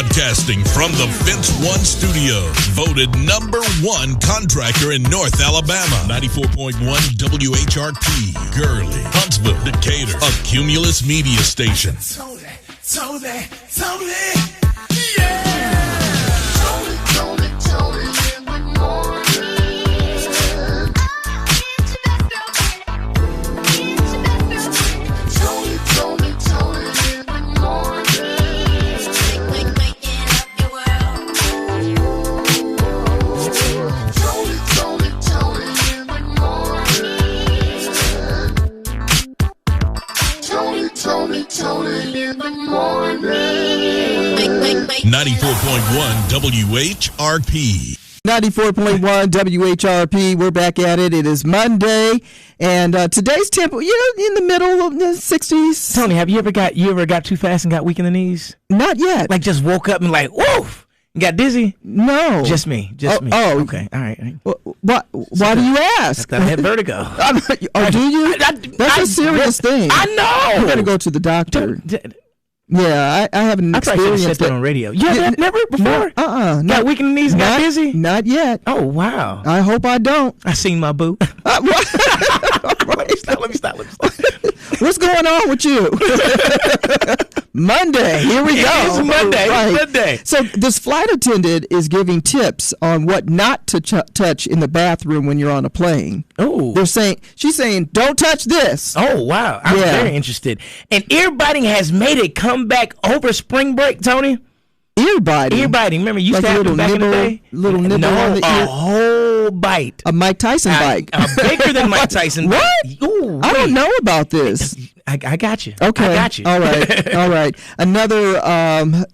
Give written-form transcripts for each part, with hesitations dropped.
Broadcasting from the Fence One Studios, voted #1 contractor in North Alabama. 94.1 WHRP, Gurley, Huntsville, Decatur, a Cumulus media station. Tony, yeah! Tony, in the morning. Tony, in the morning. Waking up your world. Tony, in the morning. Tony, in the morning. 94.1 WHRP. 94.1 WHRP. We're back at it. It is Monday, and today's tempo, in the middle of the 60s. Tony, have you ever got too fast and got weak in the knees? Not yet. Like just woke up and like, woof, and got dizzy? No. Just me. Oh. Okay. All right. Why do you ask? I had vertigo. Do you? That's a serious thing. I know. You got to go to the doctor. Yeah, I haven't experienced said that on radio. Yeah, never before. Got weak in the knees and got dizzy? Not yet. Oh, wow. I hope I don't. I seen my boo. Let me stop. What's going on with you? Monday. Here we go. It's Monday. Right. It's Monday. So this flight attendant is giving tips on what not to touch in the bathroom when you're on a plane. Oh. She's saying, don't touch this. Oh, wow. I'm very interested. And earbiting has made a comeback over spring break, Tony. Earbiting. Remember, you used to have them back in the day? Little nibble on the ear. A whole bite. A Mike Tyson bite. Bigger than Mike Tyson bite. What? Ooh, I don't know about this. I got you. Okay. I got you. All right. Another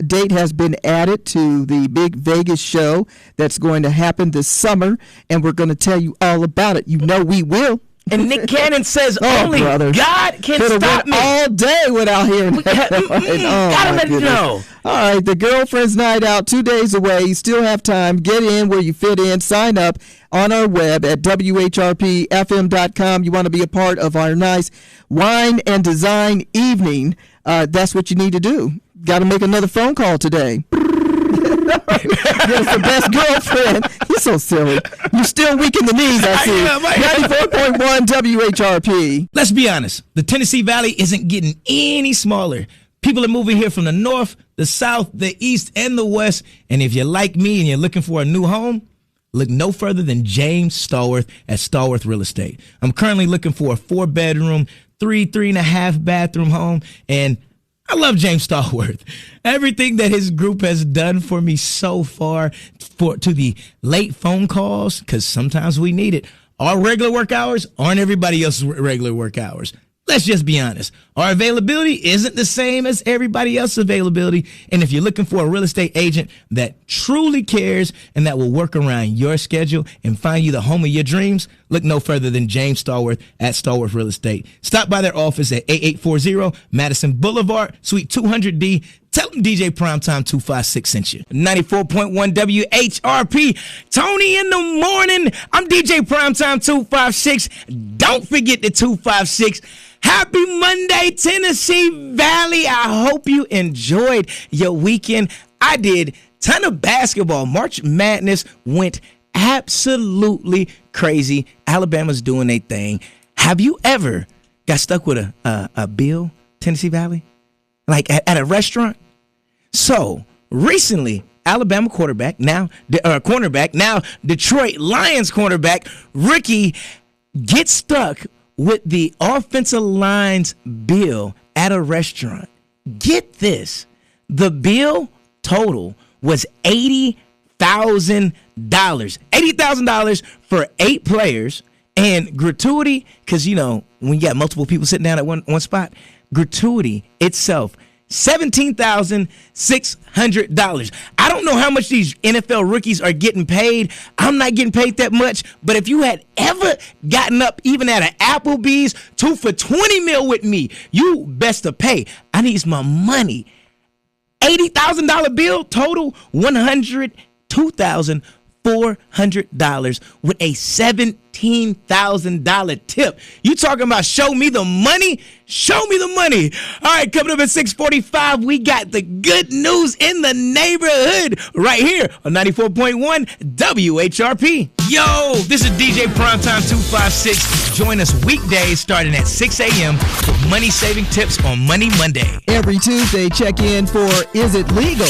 date has been added to the big Vegas show that's going to happen this summer, and we're going to tell you all about it. You know we will. And Nick Cannon says only brother. God can stop me. All day without hearing that. Gotta let you know. All right, the Girlfriend's Night Out, 2 days away. You still have time. Get in where you fit in. Sign up on our web at WHRPFM.com. You want to be a part of our nice wine and design evening. That's what you need to do. Got to make another phone call today. Yes, the best girlfriend. You're so silly. You're still weak in the knees, I see. 94.1 WHRP. Let's be honest. The Tennessee Valley isn't getting any smaller. People are moving here from the north, the south, the east, and the west. And if you're like me and you're looking for a new home, look no further than James Stallworth at Stallworth Real Estate. I'm currently looking for a 4-bedroom, 3.5 bathroom home, and I love James Stallworth. Everything that his group has done for me so far, to the late phone calls, because sometimes we need it. Our regular work hours aren't everybody else's regular work hours. Let's just be honest. Our availability isn't the same as everybody else's availability. And if you're looking for a real estate agent that truly cares and that will work around your schedule and find you the home of your dreams, look no further than James Stallworth at Stallworth Real Estate. Stop by their office at 8840 Madison Boulevard, Suite 200D. Tell them DJ Primetime 256 sent you. 94.1 WHRP. Tony in the morning. I'm DJ Primetime 256. Don't forget the 256. Happy Monday, Tennessee Valley. I hope you enjoyed your weekend. I did. Ton of basketball. March Madness went absolutely crazy. Alabama's doing their thing. Have you ever got stuck with a bill, Tennessee Valley? Like at a restaurant? So recently, Alabama cornerback, now Detroit Lions cornerback, Ricky gets stuck with the offensive line's bill at a restaurant. Get this. The bill total was $80,000. $80,000 for 8 players, and gratuity, because, you know, when you got multiple people sitting down at one spot, gratuity itself, $17,600. I don't know how much these NFL rookies are getting paid. I'm not getting paid that much. But if you had ever gotten up even at an Applebee's 2 for $20 million with me, you best to pay. I need my money. $80,000 bill total, $102,400 with a $17,600 $15,000 tip. You talking about show me the money? Show me the money. All right, coming up at 6:45, we got the good news in the neighborhood right here on 94.1 WHRP. Yo, this is DJ Primetime 256. Join us weekdays starting at 6 a.m. for money-saving tips on Money Monday. Every Tuesday, check in for Is It Legal?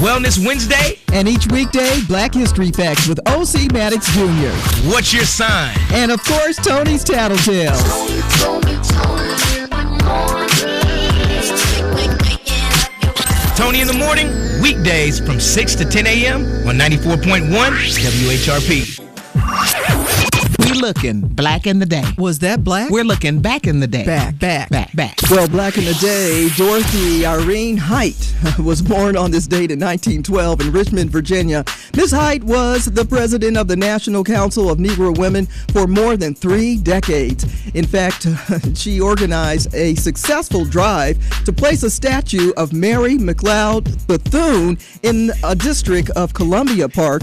Wellness Wednesday. And each weekday, Black History Facts with O.C. Maddox Jr. What's your sign? And of course, Tony's Tattletale. Tony in the morning. Tony in the morning, weekdays from 6 to 10 a.m. on 94.1 WHRP. We looking black in the day. Was that black? We're looking back in the day. Back. Back. Well, back in the day, Dorothy Irene Height was born on this date in 1912 in Richmond, Virginia. Miss Height was the president of the National Council of Negro Women for more than 3 decades. In fact, she organized a successful drive to place a statue of Mary McLeod Bethune in a district of Columbia Park.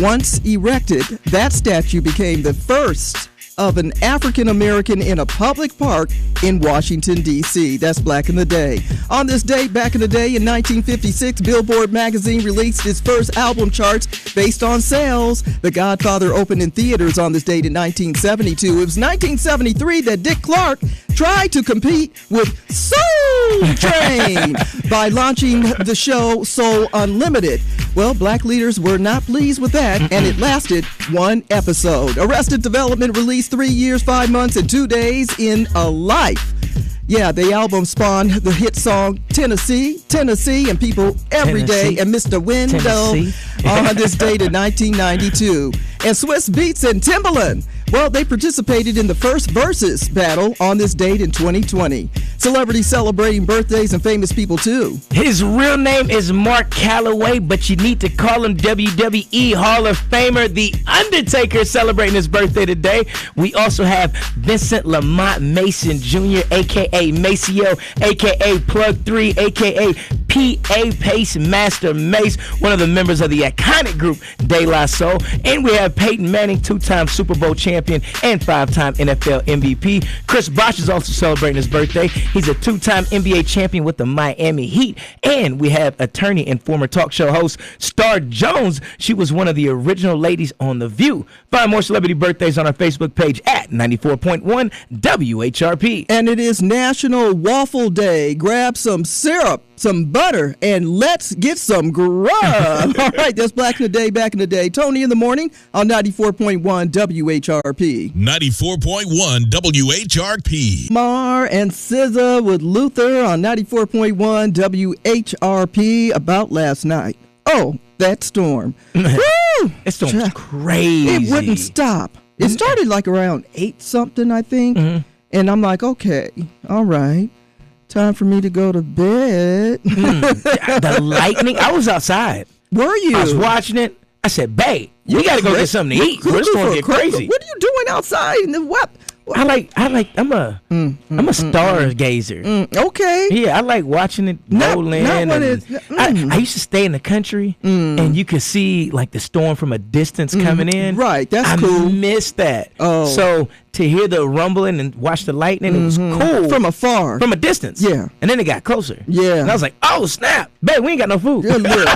Once erected, that statue became the first of an African American in a public park in Washington, D.C. That's back in the day. On this date, back in the day, in 1956, Billboard magazine released its first album charts based on sales. The Godfather opened in theaters on this date in 1972. It was 1973 that Dick Clark tried to compete with Soul Train by launching the show Soul Unlimited. Well, black leaders were not pleased with that, and it lasted 1 episode. Arrested Development released 3 years, 5 months, and 2 days in a life. Yeah, the album spawned the hit song Tennessee, and people every day, and Mr. Window on this date in 1992. And Swiss Beats and Timbaland, well, they participated in the first Versus battle on this date in 2020. Celebrities celebrating birthdays and famous people too. His real name is Mark Calloway, but you need to call him WWE Hall of Famer The Undertaker, celebrating his birthday today. We also have Vincent Lamont Mason Jr., a.k.a. Maceo, a.k.a. Plug 3, a.k.a. P.A. Pace Master Mace, one of the members of the iconic group De La Soul. And we have Peyton Manning, 2-time Super Bowl champion and 5-time NFL MVP. Chris Bosh is also celebrating his birthday. He's a 2-time NBA champion with the Miami Heat. And we have attorney and former talk show host Star Jones. She was one of the original ladies on The View. Find more celebrity birthdays on our Facebook page at 94.1 WHRP. And it is National Waffle Day. Grab some syrup, some butter, and let's get some grub. All right, that's back in the day. Tony in the morning on 94.1 WHRP. 94.1 WHRP. Mar and SZA with Luther on 94.1 WHRP about last night. Oh, that storm. Woo! That storm was crazy. It wouldn't stop. It started like around 8 something, I think. And I'm like, okay, all right. Time for me to go to bed. The lightning. I was outside. Were you? I was watching it. I said, babe, we got to go get something to eat. It's going to get crazy. What are you doing outside in the wet? I'm a stargazer. Okay. Yeah, I like watching it roll in. I used to stay in the country, and you could see like the storm from a distance coming in. Right, that's cool. I missed that. Oh. So to hear the rumbling and watch the lightning, it was cool. From afar. From a distance. Yeah. And then it got closer. Yeah. And I was like, oh, snap. Babe, we ain't got no food. Good look.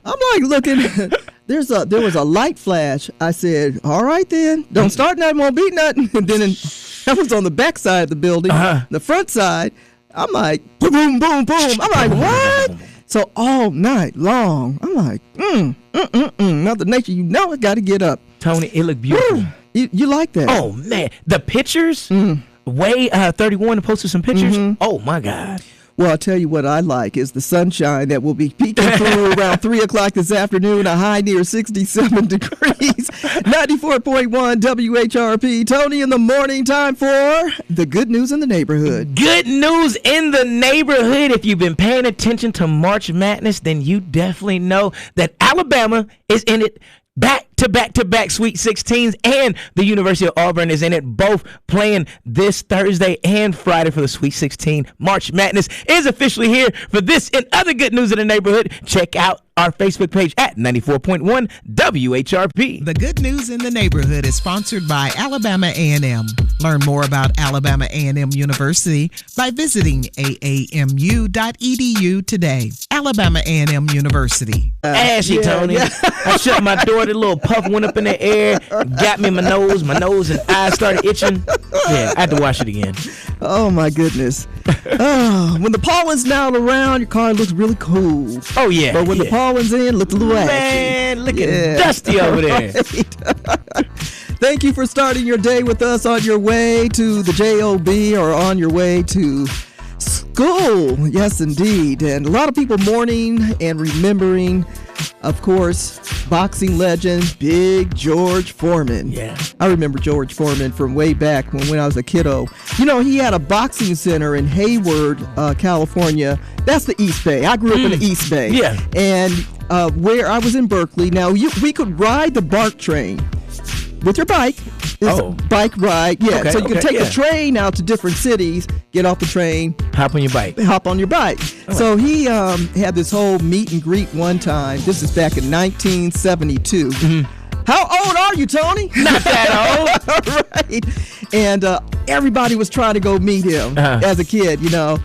I'm like looking. There was a light flash. I said, all right then. Don't start nothing, won't be nothing. And then that was on the back side of the building. The front side, I'm like, boom, boom, boom, boom. I'm like, what? So all night long, I'm like, Mother Nature, you know I got to get up. Tony, it looked beautiful. You like that? Oh, man. The pictures, Way 31 posted some pictures. Oh, my God. Well, I'll tell you what I like is the sunshine that will be peeking through around 3 o'clock this afternoon, a high near 67 degrees. 94.1 WHRP. Tony in the morning, time for the good news in the neighborhood. Good news in the neighborhood. If you've been paying attention to March Madness, then you definitely know that Alabama is in it back to back-to-back Sweet 16s, and the University of Auburn is in it, both playing this Thursday and Friday for the Sweet 16. March Madness is officially here. For this and other good news in the neighborhood, check out our Facebook page at 94.1 WHRP. The Good News in the Neighborhood is sponsored by Alabama A&M. Learn more about Alabama A&M University by visiting aamu.edu today. Alabama A&M University. Ashy, Tony. yeah. I shut my door, the little puff went up in the air, got me in my nose and eyes started itching. Yeah, I had to wash it again. Oh my goodness. When the pollen's now around, your car looks really cool. Oh, yeah. But when the pollen's in, looks a little ashy. Man, looking Yeah. dusty over there. Thank you for starting your day with us on your way to the JOB or on your way to school. Yes, indeed. And a lot of people mourning and remembering, of course, boxing legend Big George Foreman. Yeah. I remember George Foreman from way back when I was a kiddo. You know, he had a boxing center in Hayward, California. That's the East Bay. I grew up in the East Bay. Yeah. And where I was in Berkeley, now we could ride the BART train with your bike. It's a bike ride. Yeah. Okay, so you can okay, take yeah. the train out to different cities, get off the train, Hop on your bike. hop on your bike. So he had this whole meet and greet one time. This is back in 1972. How old are you, Tony? Not that old. Right. And everybody was trying to go meet him as a kid, you know.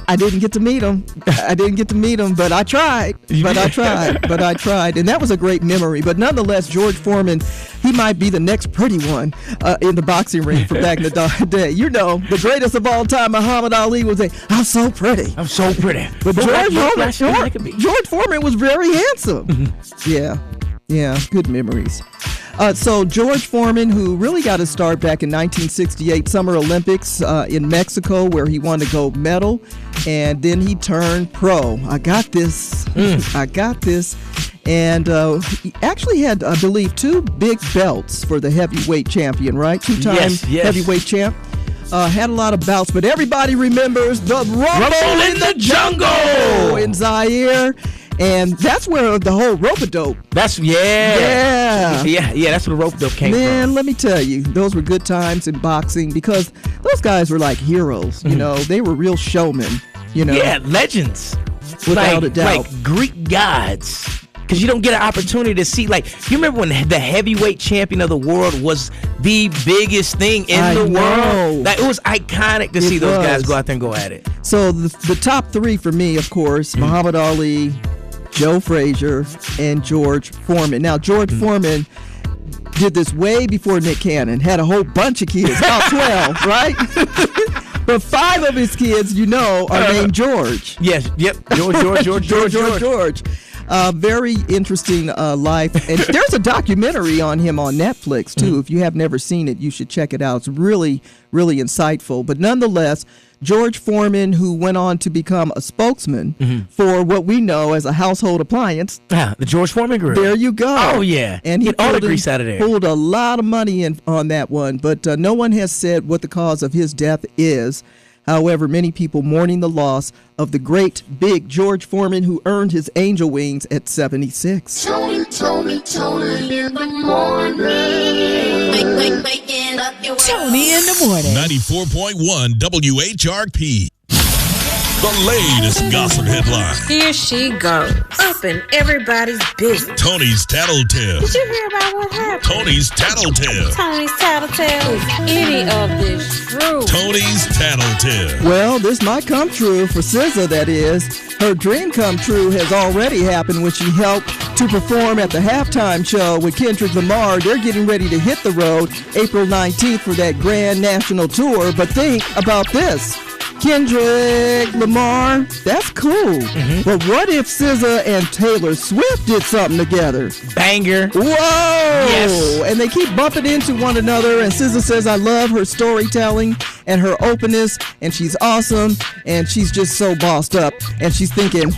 I didn't get to meet him. But I tried. And that was a great memory. But nonetheless, George Foreman, he might be the next pretty one in the boxing ring from back in the day. You know, the greatest of all time, Muhammad Ali, would say, I'm so pretty. I'm so pretty. But George Foreman was very handsome. Yeah, good memories. So George Foreman, who really got his start back in 1968 Summer Olympics in Mexico, where he won a gold medal, and then he turned pro. I got this. And he actually had, I believe, 2 big belts for the heavyweight champion, right? 2-time Yes. heavyweight champ. Had a lot of bouts, but everybody remembers the Rumble in the Jungle in Zaire. And that's where the whole rope-a-dope. That's Yeah. That's where the rope dope came Man, let me tell you, those were good times in boxing because those guys were like heroes. You know, they were real showmen. You know, from. Yeah, legends. Without a doubt. Like Greek gods. Because you don't get an opportunity to see, like, you remember when the heavyweight champion of the world was the biggest thing in the world? Like, it was iconic to see those guys go out there and go at it. So the top 3 for me, of course, Muhammad Ali, Joe Frazier, and George Foreman. Now, George Foreman did this way before Nick Cannon. Had a whole bunch of kids, about 12, right? But 5 of his kids, you know, are named George. Yes, yep. George. Very interesting life. And there's a documentary on him on Netflix, too. If you have never seen it, you should check it out. It's really, really insightful. But nonetheless, George Foreman, who went on to become a spokesman for what we know as a household appliance. The George Foreman Group. There you go. Oh, yeah. And he Get all the grease out of there. pulled a lot of money in on that one. But no one has said what the cause of his death is. However, many people mourning the loss of the great big George Foreman, who earned his angel wings at 76. Tony in the morning. Waking up your Tony in the morning. 94.1 WHRP. The latest gossip headline. Here she goes, up in everybody's business. Tony's Tattletale. Did you hear about what happened? Tony's Tattletale. Tony's Tattletale. Is any of this true? Tony's Tattletale. Well, this might come true for SZA, that is. Her dream come true has already happened when she helped to perform at the halftime show with Kendrick Lamar. They're getting ready to hit the road April 19th for that grand national tour. But think about this. Kendrick Lamar, that's cool. But what if SZA and Taylor Swift did something together? Banger. Whoa! Yes. And they keep bumping into one another, and SZA says, I love her storytelling and her openness, and she's awesome, and she's just so bossed up. And she's thinking,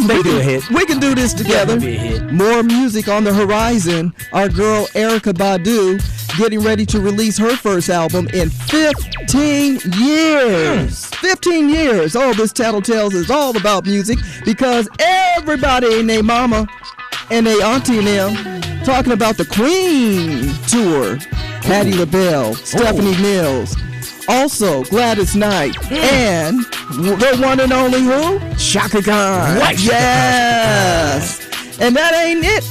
They do a hit. we can do this together. Be a hit. More music on the horizon. Our girl Erykah Badu getting ready to release her first album in 15 years. 15 years. Oh, this Tattletales is all about music because everybody and their mama and their auntie and them talking about the Queen Tour. Patti LaBelle, Stephanie Mills, also Gladys Knight, and the one and only who? Shaka Khan. What? Yes. And that ain't it.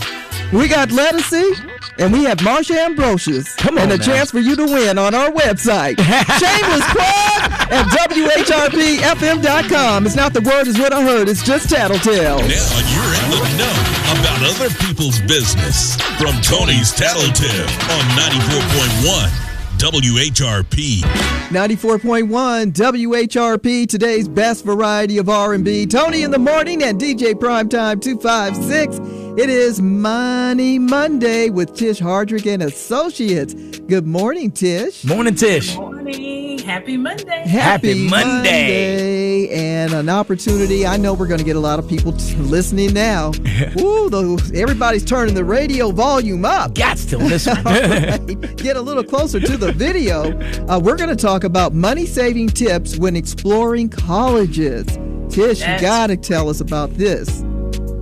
We got Lettucey, and we have Marsha Ambrosius. Come on and a now. chance for you to win on our website. Shameless plug at WHRPFM.com. It's not the word is what I heard. It's just tattletale. Now you're in the know about other people's business. From Tony's Tattletale on 94.1 WHRP. 94.1 WHRP, today's best variety of R&B. Tony in the morning and DJ Primetime 256. It is Money Monday with Tish Hardrick and Associates. Good morning, Tish. Morning, Tish. Morning. Happy Monday. Happy Monday. And an opportunity. I know we're going to get a lot of people listening now. Ooh, everybody's turning the radio volume up. Gots to listen. Right. Get a little closer to the video. We're going to talk about money-saving tips when exploring colleges. Tish, you got to tell us about this.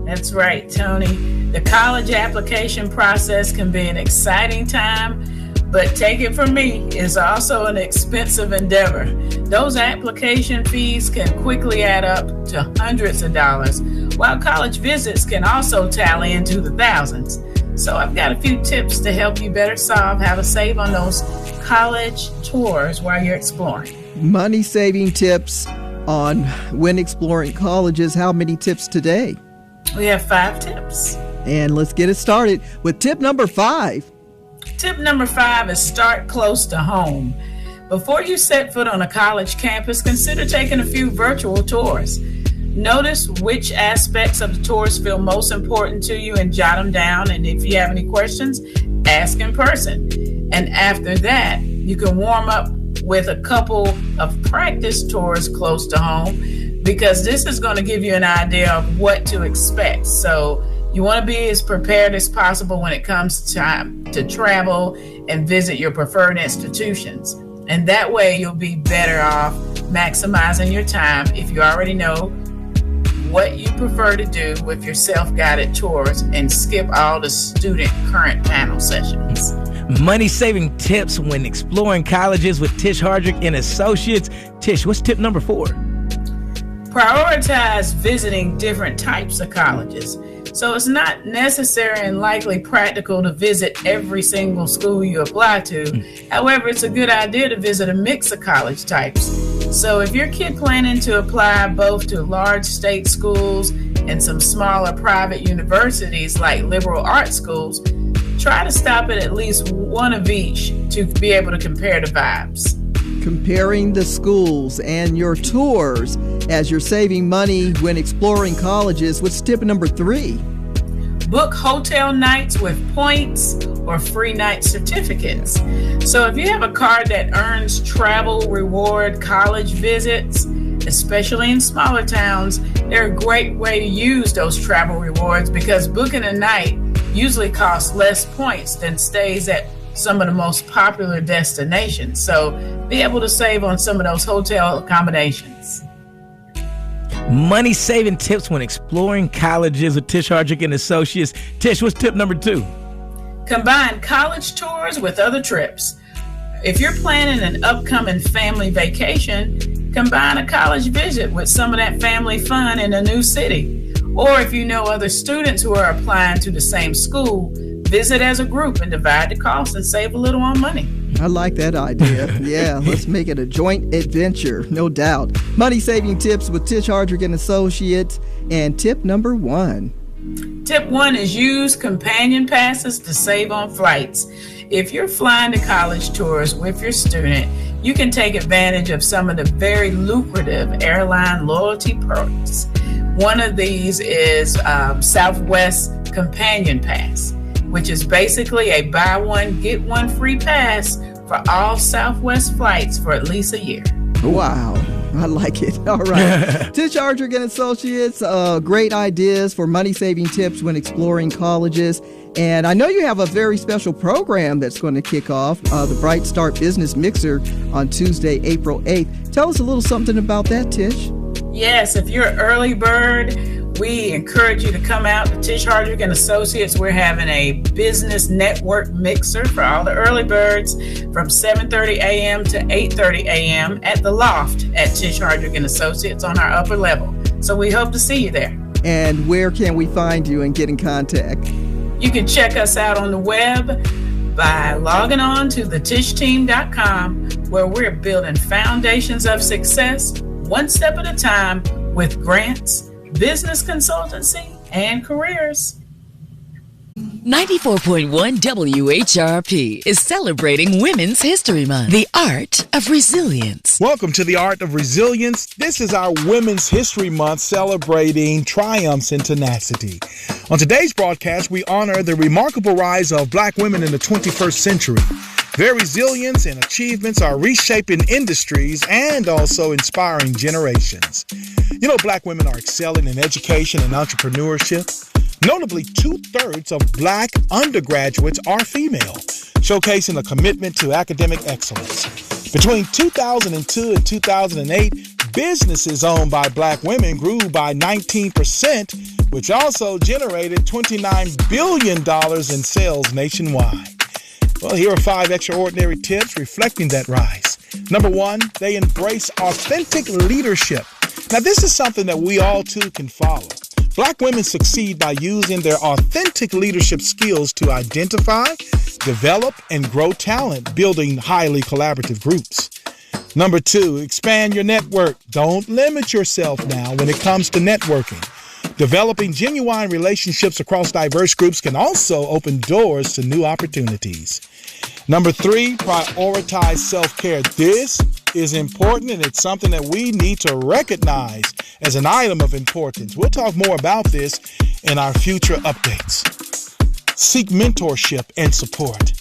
That's right, Tony. The college application process can be an exciting time, but take it from me, it's also an expensive endeavor. Those application fees can quickly add up to hundreds of dollars, while college visits can also tally into the thousands. So I've got a few tips to help you better solve how to save on those college tours while you're exploring. Money-saving tips on when exploring colleges. How many tips today? We have 5 tips. And let's get it started with tip number 5. Tip number 5 is start close to home. Before you set foot on a college campus, consider taking a few virtual tours. Notice which aspects of the tours feel most important to you and jot them down. And if you have any questions, ask in person. And after that, you can warm up with a couple of practice tours close to home, because this is going to give you an idea of what to expect. So you want to be as prepared as possible when it comes time to travel and visit your preferred institutions. And that way you'll be better off maximizing your time if you already know what you prefer to do with your self-guided tours and skip all the student current panel sessions. Money-saving tips when exploring colleges with Tish Hardrick and Associates. Tish, what's tip number 4? Prioritize visiting different types of colleges. So it's not necessary and likely practical to visit every single school you apply to. However, it's a good idea to visit a mix of college types. So if your kid planning to apply both to large state schools and some smaller private universities like liberal arts schools, try to stop at least one of each to be able to compare the vibes. Comparing the schools and your tours as you're saving money when exploring colleges. What's tip number 3? Book hotel nights with points or free night certificates. So if you have a card that earns travel reward college visits, especially in smaller towns, they're a great way to use those travel rewards, because booking a night usually costs less points than stays at some of the most popular destinations. So be able to save on some of those hotel accommodations. Money-saving tips when exploring colleges with Tish Hardrick and Associates. Tish, what's tip number 2? Combine college tours with other trips. If you're planning an upcoming family vacation, combine a college visit with some of that family fun in a new city. Or if you know other students who are applying to the same school, visit as a group and divide the cost and save a little on money. I like that idea. Yeah, let's make it a joint adventure, no doubt. Money-saving tips with Tish Hardrick and Associates. And tip number 1. Tip 1 is use companion passes to save on flights. If you're flying to college tours with your student, you can take advantage of some of the very lucrative airline loyalty perks. One of these is Southwest Companion Pass, which is basically a buy one, get one free pass for all Southwest flights for at least a year. Wow. I like it. All right. Tish Hardrick and Associates, great ideas for money-saving tips when exploring colleges. And I know you have a very special program that's going to kick off, the Bright Start Business Mixer on Tuesday, April 8th. Tell us a little something about that, Tish. Yes, if you're an early bird, We encourage you to come out to Tish Hardrick and Associates. We're having a business network mixer for all the early birds from 7:30 a.m. to 8:30 a.m. at the Loft at Tish Hardrick and Associates on our upper level. So we hope to see you there. And where can we find you and get in contact? You can check us out on the web by logging on to thetishteam.com, where we're building foundations of success one step at a time with grants, business consultancy, and careers. 94.1 WHRP is celebrating Women's History Month, the art of resilience. Welcome to the Art of Resilience. This is our Women's History Month celebrating triumphs and tenacity. On today's broadcast, we honor the remarkable rise of Black women in the 21st century. Their resilience and achievements are reshaping industries and also inspiring generations. You know, Black women are excelling in education and entrepreneurship. Notably, 2/3 of Black undergraduates are female, showcasing a commitment to academic excellence. Between 2002 and 2008, businesses owned by Black women grew by 19%, which also generated $29 billion in sales nationwide. Well, here are 5 extraordinary tips reflecting that rise. Number 1, they embrace authentic leadership. Now, this is something that we all too can follow. Black women succeed by using their authentic leadership skills to identify, develop, and grow talent, building highly collaborative groups. Number 2, expand your network. Don't limit yourself now when it comes to networking. Developing genuine relationships across diverse groups can also open doors to new opportunities. Number 3, prioritize self-care. This is important, and it's something that we need to recognize as an item of importance. We'll talk more about this in our future updates. Seek mentorship and support.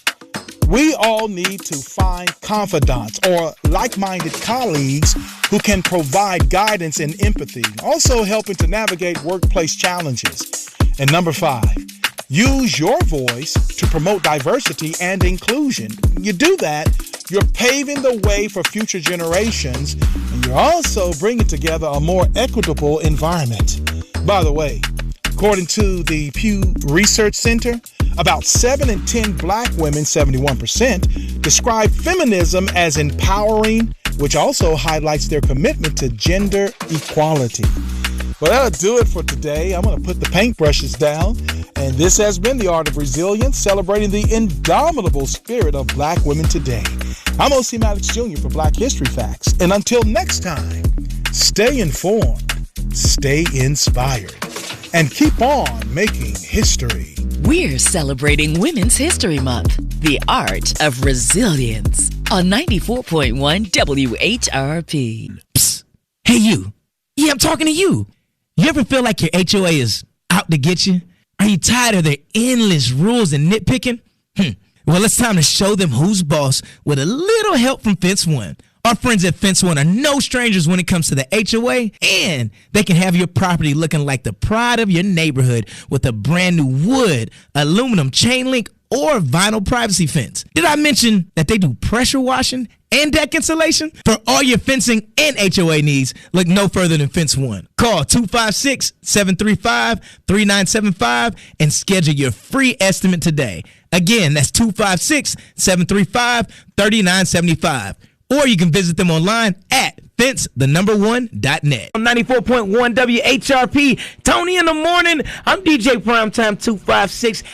We all need to find confidants or like-minded colleagues who can provide guidance and empathy, also helping to navigate workplace challenges. And number 5, use your voice to promote diversity and inclusion. You do that, you're paving the way for future generations, and you're also bringing together a more equitable environment. By the way, according to the Pew Research Center, about 7 in 10 Black women, 71%, describe feminism as empowering, which also highlights their commitment to gender equality. Well, that'll do it for today. I'm going to put the paintbrushes down. And this has been The Art of Resilience, celebrating the indomitable spirit of Black women today. I'm O.C. Maddox Jr. for Black History Facts. And until next time, stay informed, stay inspired, and keep on making history. We're celebrating Women's History Month, the art of resilience, on 94.1 WHRP. Psst. Hey, you. Yeah, I'm talking to you. You ever feel like your HOA is out to get you? Are you tired of their endless rules and nitpicking? Well, it's time to show them who's boss with a little help from Fence One. Our friends at Fence One are no strangers when it comes to the HOA, and they can have your property looking like the pride of your neighborhood with a brand new wood, aluminum chain link, or vinyl privacy fence. Did I mention that they do pressure washing and deck insulation? For all your fencing and HOA needs, look no further than Fence One. Call 256-735-3975 and schedule your free estimate today. Again, that's 256-735-3975. Or you can visit them online at fence1.net. On 94.1 WHRP, Tony in the morning. I'm DJ Primetime 256.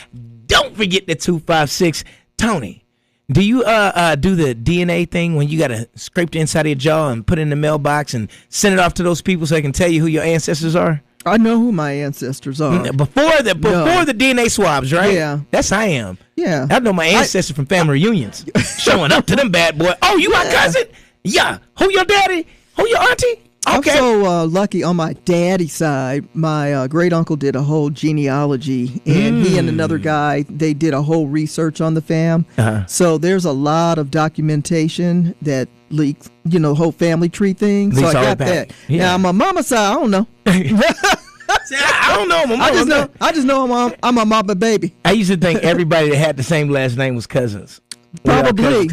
Don't forget the 256. Tony, do you do the DNA thing when you got to scrape the inside of your jaw and put it in the mailbox and send it off to those people so they can tell you who your ancestors are? I know who my ancestors are. Before the DNA swabs, right? Yeah. That's how I am. Yeah. I know my ancestors from family reunions. Showing up to them bad boy. Oh, you my cousin? Yeah. Who your daddy? Who your auntie? Okay. I'm so lucky on my daddy's side. My great uncle did a whole genealogy, and he and another guy, they did a whole research on the fam. So there's a lot of documentation that leaks, whole family tree thing. So I got that. Yeah. Now, my mama's side, I don't know. I don't know. I just know I'm a mama baby. I used to think everybody that had the same last name was cousins. Probably.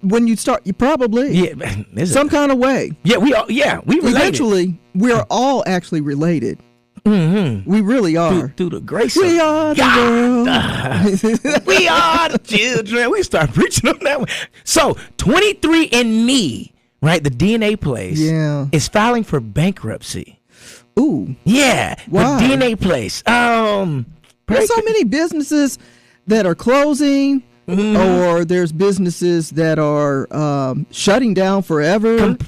When you start, you probably. Yeah, some kind of way. Yeah, we related. Eventually, we're all actually related. We really are. Through the grace We of are the world. we are the children. We start preaching on that one. So 23andMe, right? The DNA place is filing for bankruptcy. Ooh. Yeah. Why? The DNA place. There's so many businesses that are closing, or there's businesses that are shutting down forever.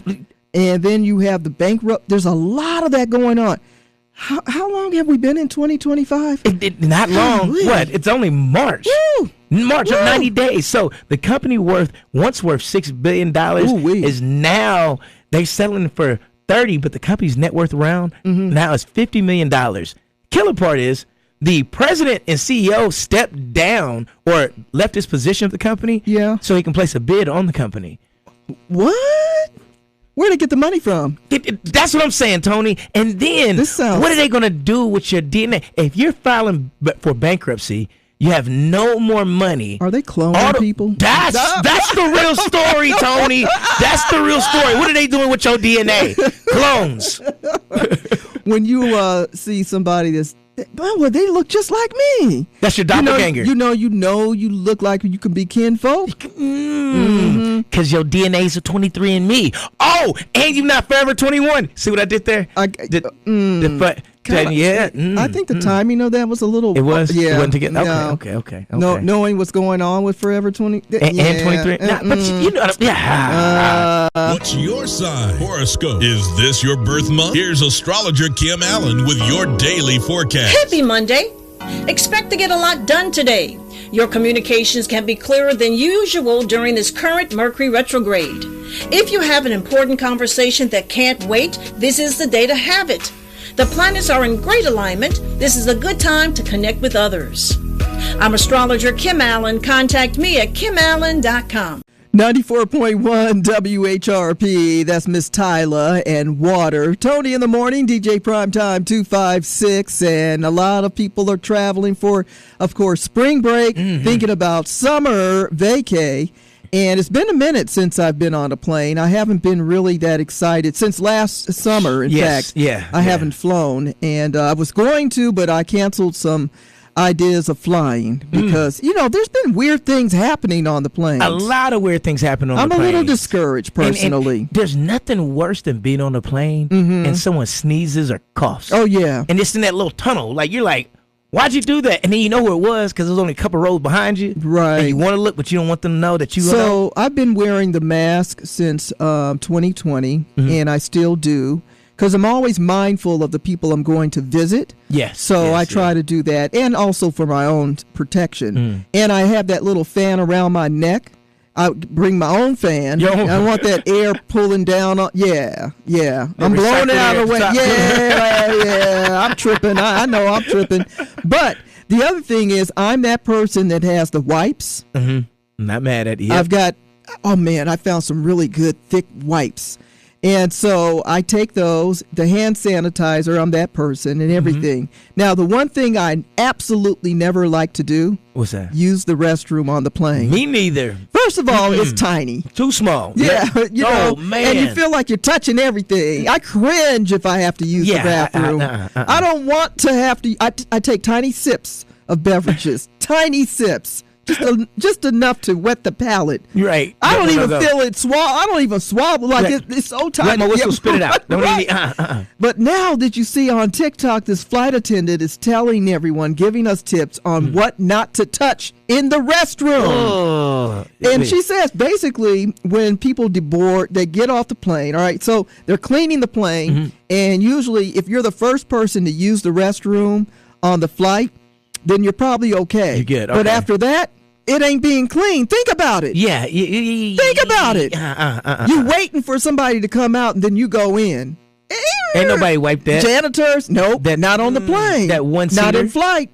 And then you have the bankrupt. There's a lot of that going on. How long have we been in 2025? Not long. What? It's only March. Woo! March of 90 days. So the company once worth $6 billion is now, they're selling for 30, but the company's net worth around now is $50 million. Killer part is the president and CEO stepped down or left his position of the company so he can place a bid on the company. What? Where'd they get the money from? That's what I'm saying, Tony. And then what are they going to do with your DNA? If you're filing for bankruptcy, you have no more money. Are they cloning people? That's the real story, Tony. That's the real story. What are they doing with your DNA? Clones. When you see somebody that's, well, they look just like me. That's your doppelganger. You look like you can be kinfolk. Because your DNA's a 23andMe. Oh, and you're not forever 21. See what I did there? I think the timing of that was a little. It was. Yeah. It wasn't to get. Okay. No, knowing what's going on with Forever 20 and 23. But you know, what's your sign? Horoscope. Is this your birth month? Here's astrologer Kim Allen with your daily forecast. Happy Monday. Expect to get a lot done today. Your communications can be clearer than usual during this current Mercury retrograde. If you have an important conversation that can't wait, this is the day to have it. The planets are in great alignment. This is a good time to connect with others. I'm astrologer Kim Allen. Contact me at kimallen.com. 94.1 WHRP, that's Miss Tyla and Water. Tony in the morning, DJ Primetime 256, and a lot of people are traveling for, of course, spring break, thinking about summer vacay. And it's been a minute since I've been on a plane. I haven't been really that excited since last summer, in fact. I haven't flown, and I was going to, but I canceled some ideas of flying because there's been weird things happening on the plane. A lot of weird things happen on the plane. I'm a little discouraged personally. And there's nothing worse than being on the plane and someone sneezes or coughs. Oh yeah, and it's in that little tunnel. Like you're like, why'd you do that? And then you know who it was because there's only a couple rows behind you. Right. And you want to look, but you don't want them to know that you. So I've been wearing the mask since 2020, and I still do. Because I'm always mindful of the people I'm going to visit. Yes. So I try to do that. And also for my own protection. And I have that little fan around my neck. I bring my own fan. I want that air pulling down. Yeah. I'm blowing it out of the way. Yeah. I'm tripping. I know I'm tripping. But the other thing is I'm that person that has the wipes. I'm not mad at you. I've got, I found some really good thick wipes. And so I take those, the hand sanitizer, I'm that person, and everything. Now, the one thing I absolutely never like to do. What's that? Use the restroom on the plane. Me neither. First of all, it's tiny. Too small. Yeah. Man. And you feel like you're touching everything. I cringe if I have to use the bathroom. I don't want to have to. I take tiny sips of beverages. Tiny sips. Just enough to wet the palate. Right. I don't even feel it swallow. I don't even swallow. Like it's so tiny. Let my whistle spit it out. Don't right. But now that you see on TikTok, this flight attendant is telling everyone, giving us tips on what not to touch in the restroom. And she says basically when people deboard, they get off the plane. All right. So they're cleaning the plane. And usually if you're the first person to use the restroom on the flight, then you're probably okay. You're good. But after that, it ain't being clean. Think about it. Yeah. Think about it. You're waiting for somebody to come out and then you go in. Ain't nobody wiped that. Janitors? Nope. Not on the plane. That one seater? Not in flight.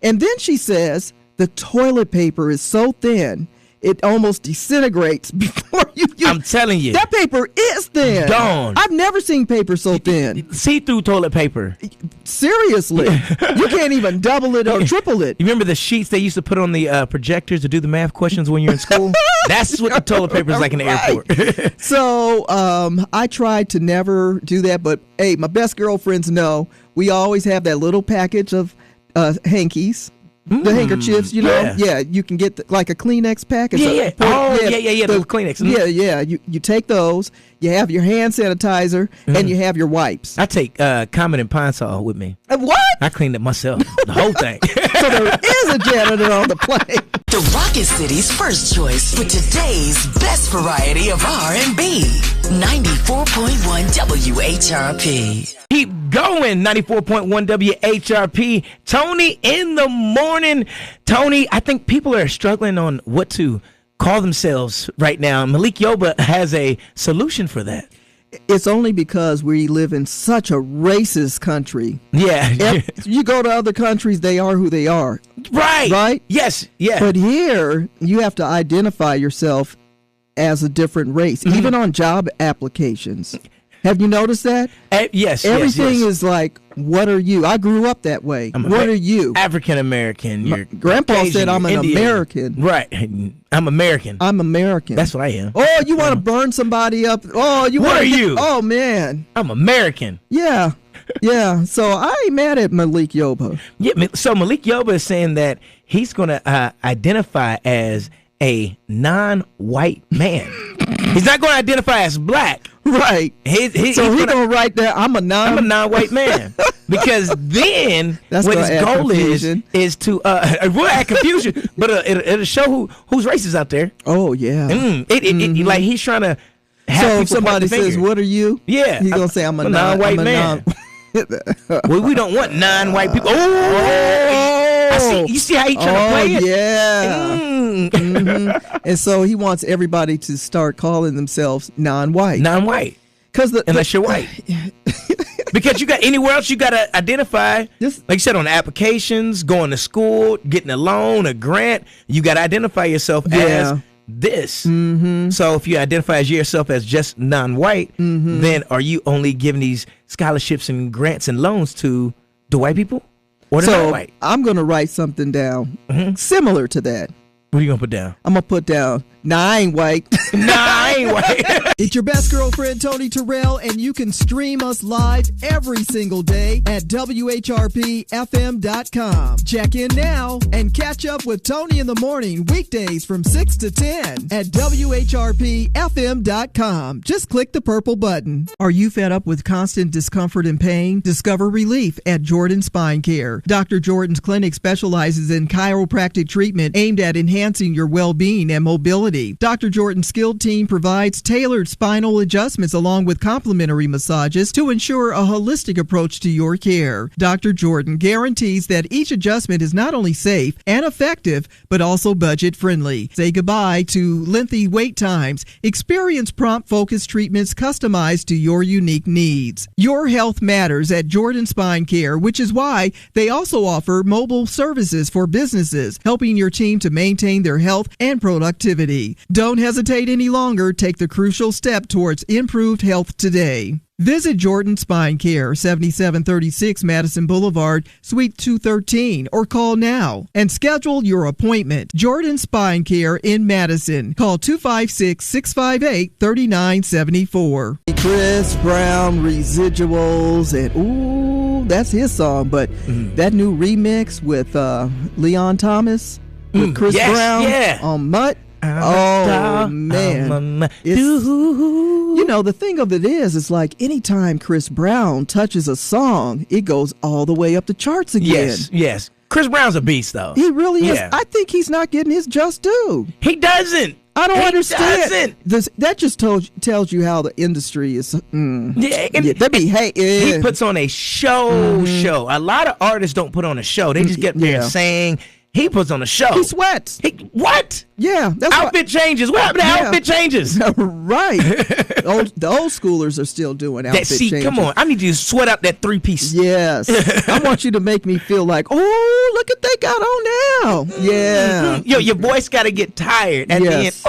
And then she says the toilet paper is so thin it almost disintegrates before you. I'm telling you. That paper is thin. Gone. I've never seen paper so thin. See-through toilet paper. Seriously. You can't even double it or triple it. You remember the sheets they used to put on the projectors to do the math questions when you're in school? That's what the toilet paper is like in the airport. So I tried to never do that, but hey, my best girlfriends know we always have that little package of hankies. The handkerchiefs, you know, you can get like a Kleenex package. The Kleenex. Yeah. You take those. You have your hand sanitizer and you have your wipes. I take Comet and Pine Sol with me. What? I cleaned it myself, the whole thing. So there is a janitor on the plane. The Rocket City's first choice with today's best variety of R&B. 94.1 WHRP. Keep going, 94.1 WHRP. Tony in the morning. Tony, I think people are struggling on what to call themselves right now. Malik Yoba has a solution for that. It's only because we live in such a racist country. Yeah. If you go to other countries, they are who they are. Right. Right? Yes. Yeah. But here, you have to identify yourself as a different race, even on job applications. Have you noticed that? Yes. Everything is like, what are you? I grew up that way. What are you? African American. My grandpa said I'm an Indian. American. Right. I'm American. I'm American. That's what I am. Oh, you want to burn somebody up? Oh, you What are you? Oh, man. I'm American. Yeah. Yeah. So I ain't mad at Malik Yoba. Yeah. So Malik Yoba is saying that he's going to identify as a non-white man. He's not going to identify as black. Right. He's going to write there, I'm a non-white man. Because then that's what his goal is to we'll add confusion, but it'll show who's racist out there. Oh yeah. Like he's trying to have so if somebody says, "What are you?" Yeah, he's gonna say, "I'm a non-white man." Well, we don't want non-white people. I see. You see how he's trying to play it? Yeah. And so he wants everybody to start calling themselves non-white. Non-white. Unless you're white. Because you got anywhere else you got to identify, like you said, on the applications, going to school, getting a loan, a grant, you got to identify yourself as this. So if you identify as yourself as just non-white, then are you only giving these scholarships and grants and loans to the white people or the non-white? I'm going to write something down similar to that. What are you going to put down? I'm going to put down, I ain't white. I ain't white. It's your best girlfriend, Tony Terrell, and you can stream us live every single day at WHRPFM.com. Check in now and catch up with Tony in the morning, weekdays from 6 to 10 at WHRPFM.com. Just click the purple button. Are you fed up with constant discomfort and pain? Discover relief at Jordan Spine Care. Dr. Jordan's clinic specializes in chiropractic treatment aimed at enhancing your well-being and mobility. Dr. Jordan's skilled team provides tailored spinal adjustments along with complimentary massages to ensure a holistic approach to your care. Dr. Jordan guarantees that each adjustment is not only safe and effective, but also budget-friendly. Say goodbye to lengthy wait times. Experience prompt, focused treatments customized to your unique needs. Your health matters at Jordan Spine Care, which is why they also offer mobile services for businesses, helping your team to maintain their health and productivity. Don't hesitate any longer. Take the crucial step towards improved health today. Visit Jordan Spine Care, 7736 Madison Boulevard, Suite 213, or call now and schedule your appointment. Jordan Spine Care in Madison. Call 256-658-3974. Chris Brown, Residuals, and that's his song, but that new remix with Leon Thomas, with Chris Brown on Mutt. Oh, man. You know, the thing of it is like anytime Chris Brown touches a song, it goes all the way up the charts again. Yes. Chris Brown's a beast, though. He really is. I think he's not getting his just due. He doesn't. I don't understand. That just tells you how the industry is. He puts on a show. A lot of artists don't put on a show. They just get there and sing. He puts on a show. He sweats. What? Yeah. Outfit changes. What happened to outfit changes? Right. The old schoolers are still doing outfit changes. Come on. I need you to sweat out that 3-piece. Yes. I want you to make me feel like, oh, look what they got on now. Yeah. Yo, your voice got to get tired at the end. Yes.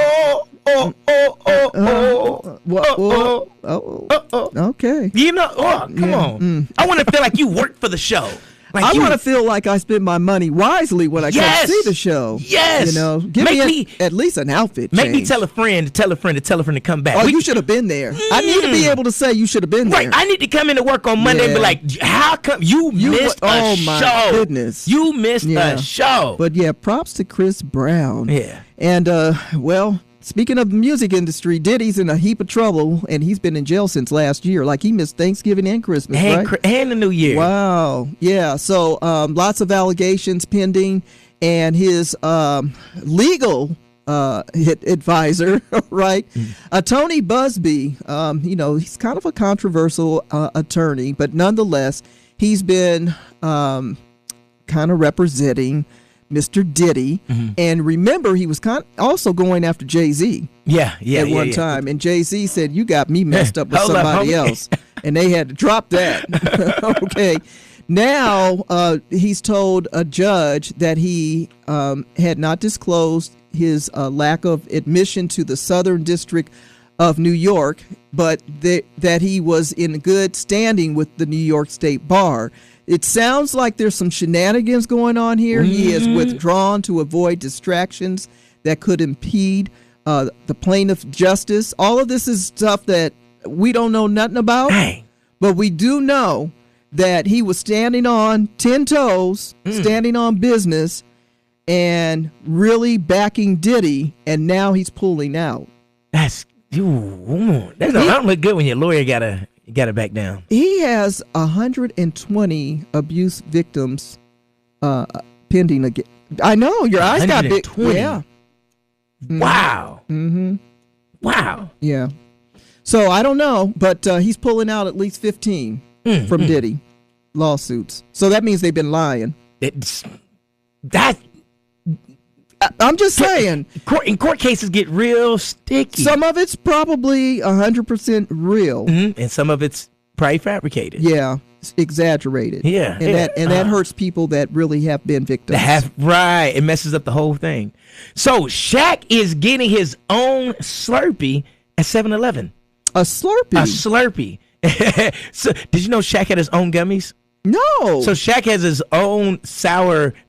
Okay. You know, come on. I want to feel like you work for the show. Like I want to feel like I spend my money wisely when I come see the show. Yes. You know, give me at least an outfit Make change. me tell a friend to come back. Oh, you should have been there. I need to be able to say you should have been there. Right. I need to come into work on Monday and be like, how come you missed a show? Oh, my goodness. You missed a show. But yeah, props to Chris Brown. Yeah. And, well, speaking of the music industry, Diddy's in a heap of trouble, and he's been in jail since last year. Like, he missed Thanksgiving and Christmas, right? And the New Year. Wow. Yeah. So lots of allegations pending, and his legal advisor, right? Tony Busby, he's kind of a controversial attorney, but nonetheless, he's been kind of representing Mr. Diddy. And remember, he was also going after Jay-Z. At one time. And Jay-Z said, you got me messed up with somebody else. And they had to drop that. Okay. Now, he's told a judge that he had not disclosed his lack of admission to the Southern District of New York, but that he was in good standing with the New York State Bar. It sounds like there's some shenanigans going on here. He is withdrawn to avoid distractions that could impede the plaintiff's justice. All of this is stuff that we don't know nothing about, but we do know that he was standing on 10 toes, standing on business, and really backing Diddy, and now he's pulling out. That don't look good when your lawyer gotta back down. He has 120 abuse victims pending again. I know your eyes got big. Yeah. Wow. Wow. Yeah. So I don't know, but he's pulling out at least 15 from Diddy lawsuits. So that means they've been lying. I'm just saying. Court cases get real sticky. Some of it's probably 100% real. And some of it's probably fabricated. Yeah. It's exaggerated. Yeah. That hurts people that really have been victims. Right. It messes up the whole thing. So Shaq is getting his own Slurpee at 7-Eleven. A Slurpee? A Slurpee. So, did you know Shaq had his own gummies? No. So Shaq has his own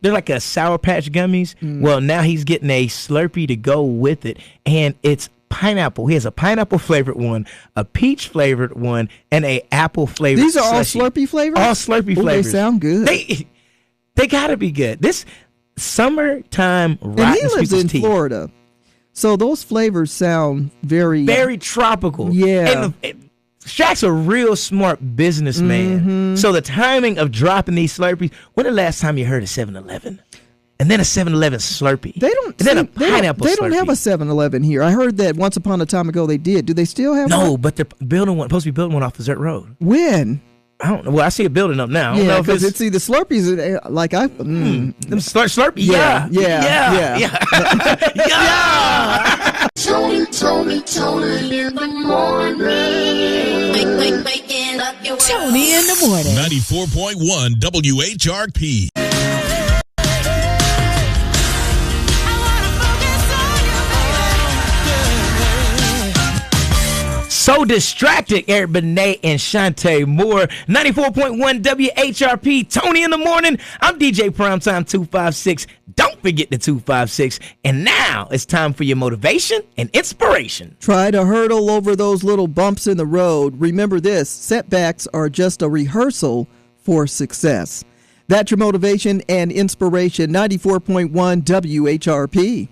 they're like a Sour Patch gummies. Well, now he's getting a Slurpee to go with it, and it's pineapple. He has a pineapple flavored one, a peach flavored one, and a apple flavored. These are all slushy. Slurpee flavors? All Slurpee flavors. They sound good. They gotta be good. This summertime rotten and he lives in tea. Florida, so those flavors sound very tropical. Yeah. And Shaq's a real smart businessman. So the timing of dropping these Slurpees, when the last time you heard of 7-Eleven? And then a 7-Eleven Slurpee. They don't. And then a pineapple They Slurpee. don't have a 7-Eleven here. I heard that once upon a time ago they did. Do they still have one? No, but they're supposed to be building one off Desert Road. When? I don't know. Well, I see a building up now. Yeah, because it's either Slurpees like I. Them Slurpee. Yeah. Tony in the morning. Tony in the morning. 94.1 WHRP. So distracted, Eric Benet and Shantae Moore. 94.1 WHRP, Tony in the morning. I'm DJ Primetime 256. Don't forget the 256. And now it's time for your motivation and inspiration. Try to hurdle over those little bumps in the road. Remember this, setbacks are just a rehearsal for success. That's your motivation and inspiration. 94.1 WHRP.